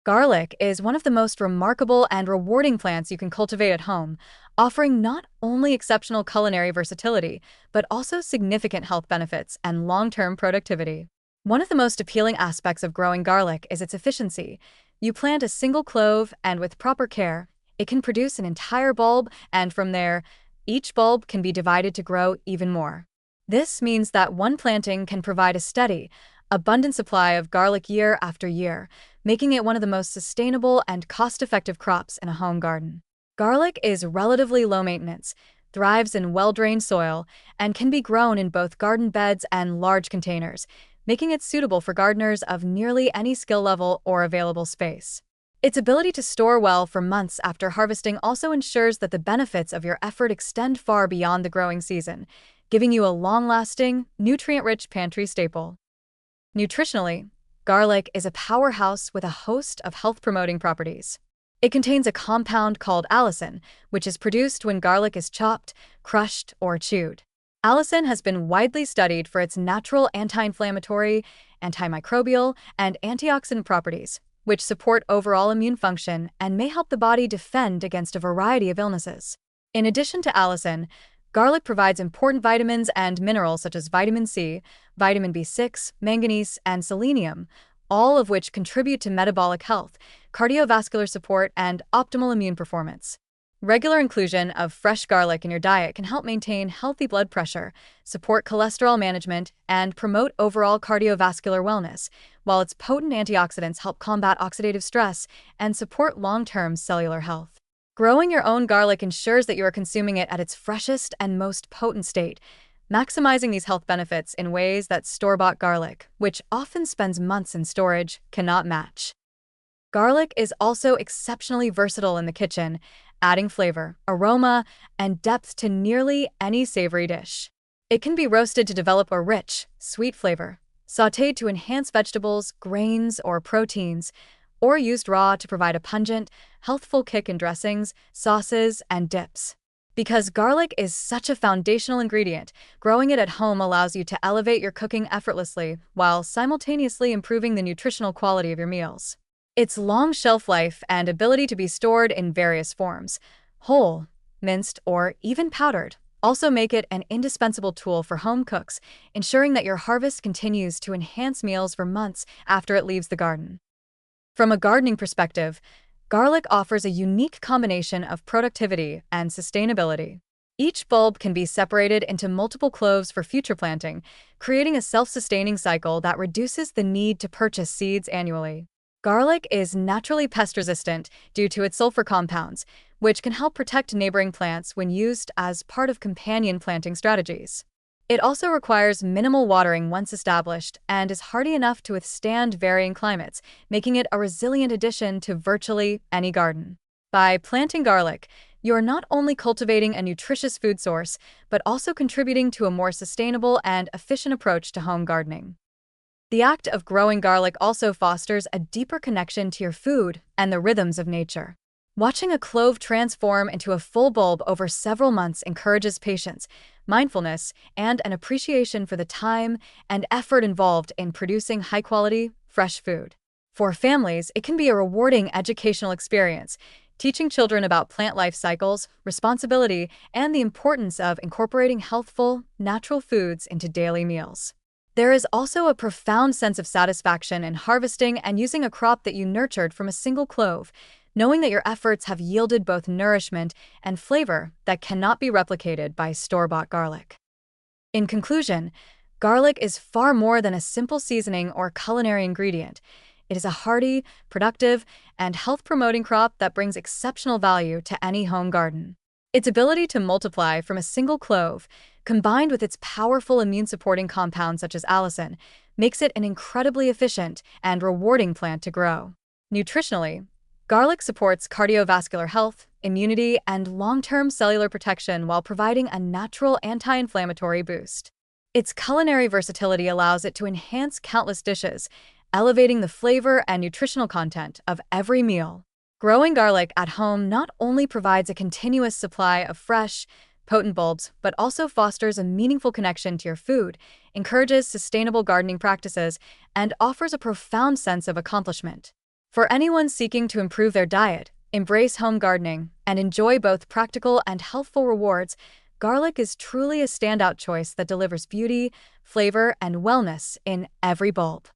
Garlic is one of the most remarkable and rewarding plants you can cultivate at home, offering not only exceptional culinary versatility, but also significant health benefits and long-term productivity. One of the most appealing aspects of growing garlic is its efficiency. You plant a single clove, and with proper care, it can produce an entire bulb, and from there, each bulb can be divided to grow even more. This means that one planting can provide a steady, abundant supply of garlic year after year, making it one of the most sustainable and cost-effective crops in a home garden. Garlic is relatively low maintenance, thrives in well-drained soil, and can be grown in both garden beds and large containers, making it suitable for gardeners of nearly any skill level or available space. Its ability to store well for months after harvesting also ensures that the benefits of your effort extend far beyond the growing season, giving you a long-lasting, nutrient-rich pantry staple. Nutritionally, garlic is a powerhouse with a host of health-promoting properties. It contains a compound called allicin, which is produced when garlic is chopped, crushed, or chewed. Allicin has been widely studied for its natural anti-inflammatory, antimicrobial, and antioxidant properties, which support overall immune function and may help the body defend against a variety of illnesses. In addition to allicin, garlic provides important vitamins and minerals such as vitamin C, vitamin B6, manganese, and selenium, all of which contribute to metabolic health, cardiovascular support, and optimal immune performance. Regular inclusion of fresh garlic in your diet can help maintain healthy blood pressure, support cholesterol management, and promote overall cardiovascular wellness, while its potent antioxidants help combat oxidative stress and support long-term cellular health. Growing your own garlic ensures that you are consuming it at its freshest and most potent state, maximizing these health benefits in ways that store-bought garlic, which often spends months in storage, cannot match. Garlic is also exceptionally versatile in the kitchen, adding flavor, aroma, and depth to nearly any savory dish. It can be roasted to develop a rich, sweet flavor, sautéed to enhance vegetables, grains, or proteins, or used raw to provide a pungent, healthful kick in dressings, sauces, and dips. Because garlic is such a foundational ingredient, growing it at home allows you to elevate your cooking effortlessly while simultaneously improving the nutritional quality of your meals. Its long shelf life and ability to be stored in various forms, whole, minced, or even powdered, also make it an indispensable tool for home cooks, ensuring that your harvest continues to enhance meals for months after it leaves the garden. From a gardening perspective, garlic offers a unique combination of productivity and sustainability. Each bulb can be separated into multiple cloves for future planting, creating a self-sustaining cycle that reduces the need to purchase seeds annually. Garlic is naturally pest-resistant due to its sulfur compounds, which can help protect neighboring plants when used as part of companion planting strategies. It also requires minimal watering once established and is hardy enough to withstand varying climates, making it a resilient addition to virtually any garden. By planting garlic, you are not only cultivating a nutritious food source, but also contributing to a more sustainable and efficient approach to home gardening. The act of growing garlic also fosters a deeper connection to your food and the rhythms of nature. Watching a clove transform into a full bulb over several months encourages patience, mindfulness, and an appreciation for the time and effort involved in producing high-quality, fresh food. For families, it can be a rewarding educational experience, teaching children about plant life cycles, responsibility, and the importance of incorporating healthful, natural foods into daily meals. There is also a profound sense of satisfaction in harvesting and using a crop that you nurtured from a single clove, knowing that your efforts have yielded both nourishment and flavor that cannot be replicated by store-bought garlic. In conclusion, garlic is far more than a simple seasoning or culinary ingredient. It is a hearty, productive, and health-promoting crop that brings exceptional value to any home garden. Its ability to multiply from a single clove, combined with its powerful immune-supporting compounds such as allicin, makes it an incredibly efficient and rewarding plant to grow. Nutritionally, garlic supports cardiovascular health, immunity, and long-term cellular protection while providing a natural anti-inflammatory boost. Its culinary versatility allows it to enhance countless dishes, elevating the flavor and nutritional content of every meal. Growing garlic at home not only provides a continuous supply of fresh, potent bulbs, but also fosters a meaningful connection to your food, encourages sustainable gardening practices, and offers a profound sense of accomplishment. For anyone seeking to improve their diet, embrace home gardening, and enjoy both practical and healthful rewards, garlic is truly a standout choice that delivers beauty, flavor, and wellness in every bulb.